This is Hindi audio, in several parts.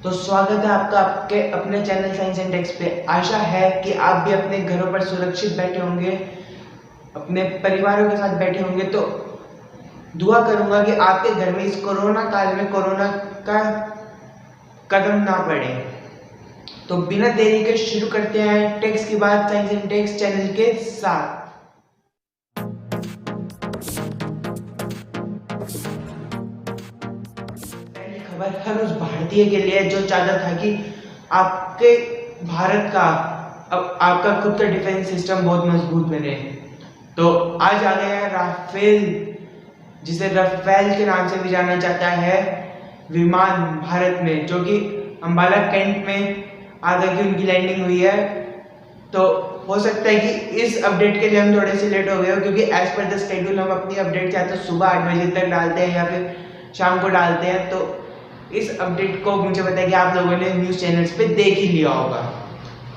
तो स्वागत है आपका आपके अपने चैनल साइंस एंड टेक्स पे। आशा है कि आप भी अपने घरों पर सुरक्षित बैठे होंगे, अपने परिवारों के साथ बैठे होंगे। तो दुआ करूंगा कि आपके घर में इस कोरोना काल में कोरोना का कदम ना पड़े। तो बिना देरी के शुरू करते हैं टेक्स की बात साइंस एंड टेक्स चैनल के साथ। खबर हर उस भारतीय के लिए जो चाहता था कि आपके भारत का अब आपका खुद का डिफेंस सिस्टम बहुत मजबूत बने। तो आज आ गया है राफेल, जिसे राफेल के नाम से भी जाना जाता है, विमान भारत में, जो कि अंबाला कैंट में आज की उनकी लैंडिंग हुई है। तो हो सकता है कि इस अपडेट के लिए हम थोड़े से लेट हो गए हो, क्योंकि एज पर द शेड्यूल हम अपनी अपडेट या तो सुबह 8 बजे तक डालते हैं या फिर शाम को डालते हैं। तो इस अपडेट को मुझे पता है कि आप लोगों ने न्यूज़ चैनल्स पे देख ही लिया होगा।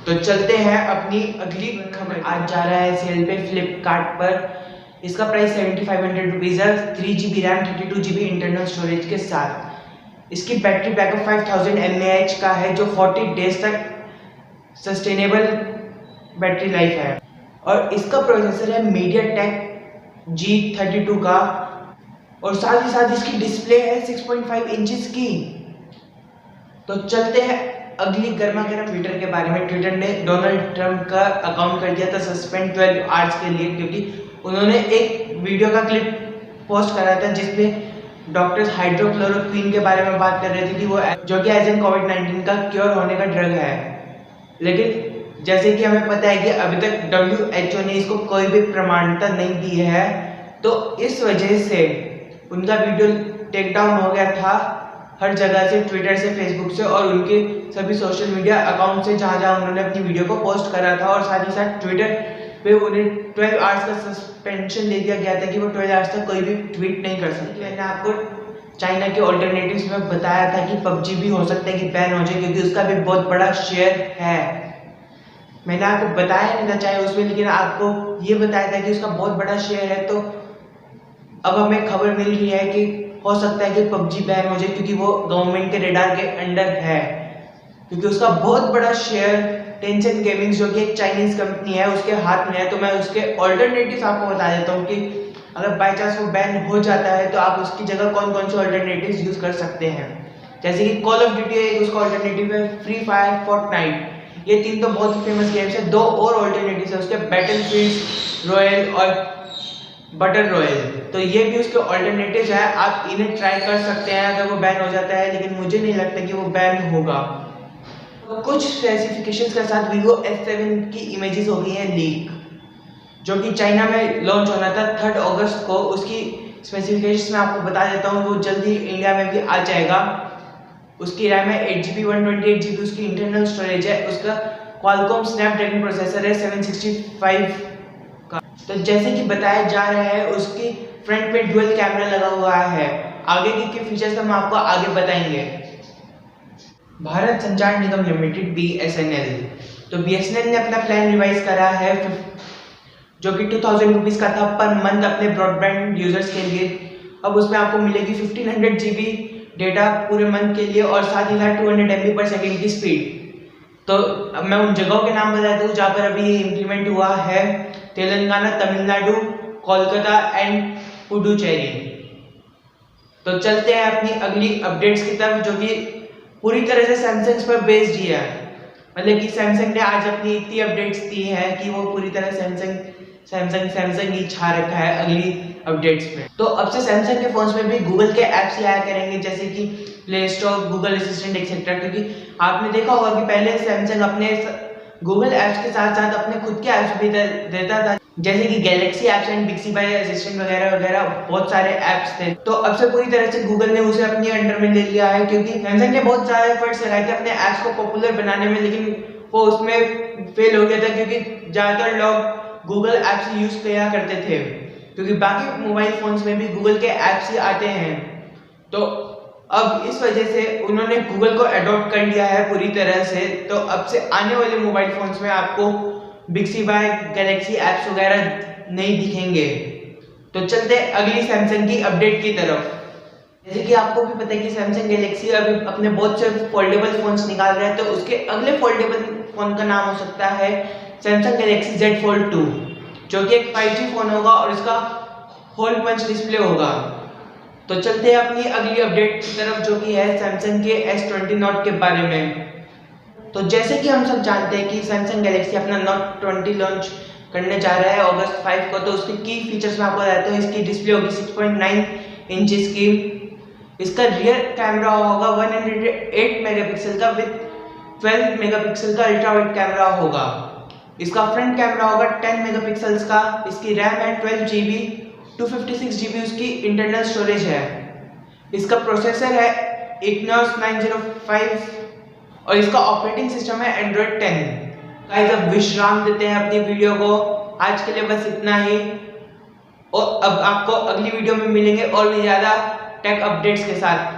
तो चलते हैं अपनी अगली खबर। आज जा रहा है सेल पे फ्लिपकार्ट पर। इसका प्राइस 7500 रुपीज़ है। 3GB RAM 32GB internal storage के साथ। इसकी बैटरी बैकअप 5000 mAh का है, जो 40 डेज तक सस्टेनेबल बैटरी लाइफ है। और इसका प्रोसेसर है MediaTek G32 का, और साथ ही साथ इसकी डिस्प्ले है 6.5 इंचेस की। तो चलते हैं अगली गर्मा गर्म ट्विटर के बारे में। ट्विटर ने डोनाल्ड ट्रंप का अकाउंट कर दिया था सस्पेंड 12 आवर्स के लिए, क्योंकि उन्होंने एक वीडियो का क्लिप पोस्ट करा था जिसमें डॉक्टर्स हाइड्रोक्लोरोक्विन के बारे में बात कर रहे थे कि वो जो कि एज एन कोविड-19 का क्योर होने का ड्रग है। लेकिन जैसे कि हमें पता है कि अभी तक WHO ने इसको कोई भी प्रमाणिकता नहीं दी है, तो इस वजह से उनका वीडियो टेक डाउन हो गया था हर जगह से, ट्विटर से, फेसबुक से और उनके सभी सोशल मीडिया अकाउंट से जहां जहां उन्होंने अपनी वीडियो को पोस्ट करा था। और साथ ही साथ ट्विटर पे उन्हें 12 आवर्स का सस्पेंशन दे दिया गया था कि वो 12 आवर्स तक कोई भी ट्वीट नहीं कर सकते। मैंने आपको चाइना के ऑल्टरनेटिव्स में बताया था कि PUBG भी हो सकता है कि बैन हो जाए, क्योंकि उसका भी बहुत बड़ा शेयर है। मैंने आपको बताया नहीं था चाहे उसमें, लेकिन आपको ये बताया था कि उसका बहुत बड़ा शेयर है। तो अब हमें खबर मिल रही है कि हो सकता है कि PUBG बैन हो जाए, क्योंकि वो गवर्नमेंट के रेडार के अंडर है, क्योंकि उसका बहुत बड़ा शेयर टेंसेंट गेमिंग जो कि एक चाइनीज कंपनी है उसके हाथ में है। तो मैं उसके ऑल्टरनेटिव्स आपको बता देता हूँ कि अगर बाय चांस वो बैन हो जाता है तो आप उसकी जगह कौन कौन से ऑल्टरनेटिव्स यूज कर सकते हैं। जैसे कि कॉल ऑफ ड्यूटी है, उसका ऑल्टरनेटिव है फ्री फायर, फोर्टनाइट। ये तीन तो बहुत ही फेमस गेम्स है। दो और ऑल्टरनेटिव्स है उसके, बैटलफील्ड रॉयल और बटल रॉयल। तो ये भी उसके ऑल्टरनेटिव्स है, आप इन्हें ट्राई कर सकते हैं अगर वो बैन हो जाता है, लेकिन मुझे नहीं लगता कि वो बैन होगा। तो कुछ स्पेसिफिकेशंस के साथ Vivo S7 की इमेजेस हो गई हैं लीक, जो कि चाइना में लॉन्च होना था 3 अगस्त को। उसकी स्पेसिफिकेशंस मैं आपको बता देता हूँ, वो जल्दी इंडिया में भी आ जाएगा। उसकी रैम है 8GB 128GB, उसकी इंटरनल स्टोरेज है, उसका क्वालकॉम स्नैपड्रैगन प्रोसेसर है 765 का। तो जैसे कि बताया जा रहा है उसकी फ्रंट पे डुअल कैमरा लगा हुआ है। आगे के फीचर्स तो हम आपको आगे बताएंगे। भारत संचार निगम लिमिटेड BSNL, तो BSNL ने अपना प्लान रिवाइज करा है, जो कि 2000 रुपीज़ का था पर मंथ अपने ब्रॉडबैंड यूजर्स के लिए। अब उसमें आपको मिलेगी 1500 GB डेटा पूरे मंथ के लिए, और साथ ही साथ 200 MB/s की स्पीड। तो अब मैं उन जगहों के नाम बताता हूँ जहाँ पर अभी ये इम्प्लीमेंट हुआ है: तेलंगाना, तमिलनाडु, कोलकाता एंड पुडुचेरी। तो चलते हैं अपनी अगली अपडेट्स की तरफ, जो कि पूरी तरह से सैमसंग पर बेस्ड ही है। मतलब कि सैमसंग ने आज अपनी इतनी अपडेट्स दी है कि वो पूरी तरह सैमसंग ही छा रखा है अगली अपडेट्स में। तो अब से सैमसंग के फोन्स में भी गूगल के ऐप्स आया करेंगे, जैसे कि play store, Google assistant etcetera. क्योंकि आपने देखा होगा कि पहले सैमसंग अपने गूगल ऐप्स के साथ साथ अपने खुद के ऐप्स भी देता था, जैसे कि Galaxy apps and Bixby assistant वगैरह वगैरह, बहुत सारे ऐप्स थे। तो अब से पूरी तरह से गूगल ने उसे अपने अंडर में ले लिया है, क्योंकि सैमसंग ने बहुत सारे एफर्ट्स लगाए थे अपने ऐप्स को पॉपुलर बनाने में, लेकिन वो उसमें फेल हो गया था, क्योंकि ज़्यादातर लोग गूगल ऐप्स यूज किया करते थे, क्योंकि बाकी मोबाइल फोन्स में भी गूगल के ऐप्स ही आते हैं। तो अब इस वजह से उन्होंने गूगल को अडॉप्ट कर लिया है पूरी तरह से। तो अब से आने वाले मोबाइल फोन्स में आपको बिक्सी बाय गैलेक्सी ऐप्स वगैरह नहीं दिखेंगे। तो चलते अगली सैमसंग की अपडेट की तरफ। जैसे कि आपको भी पता है कि सैमसंग गैलेक्सी अभी अपने बहुत से फोल्डेबल फोन्स निकाल रहा है, तो उसके अगले फोल्डेबल फोन का नाम हो सकता है सैमसंग गैलेक्सी Z Fold 2, जो कि एक 5G फोन होगा और इसका होल पंच डिस्प्ले होगा। तो चलते हैं अपनी अगली अपडेट की तरफ, जो कि है सैमसंग के S20 Note के बारे में। तो जैसे कि हम सब जानते हैं कि सैमसंग गैलेक्सी अपना Note 20 लॉन्च करने जा रहा है अगस्त 5 को। तो उसके की फीचर्स में आपको बताता हूँ। इसकी डिस्प्ले होगी 6.9 इंचेस की। इसका रियर कैमरा होगा 108 मेगापिक्सल का विद 12 मेगापिक्सल का अल्ट्रा वाइड कैमरा होगा। इसका फ्रंट कैमरा होगा 10 मेगापिक्सल्स का। इसकी रैम है 12 GB, 256 GB उसकी इंटरनल स्टोरेज है। इसका प्रोसेसर है Exynos 905 और इसका ऑपरेटिंग सिस्टम है Android 10। गाइस अब विश्राम देते हैं अपनी वीडियो को। आज के लिए बस इतना ही, और अब आपको अगली वीडियो में मिलेंगे और भी ज़्यादा टेक अपडेट्स के साथ।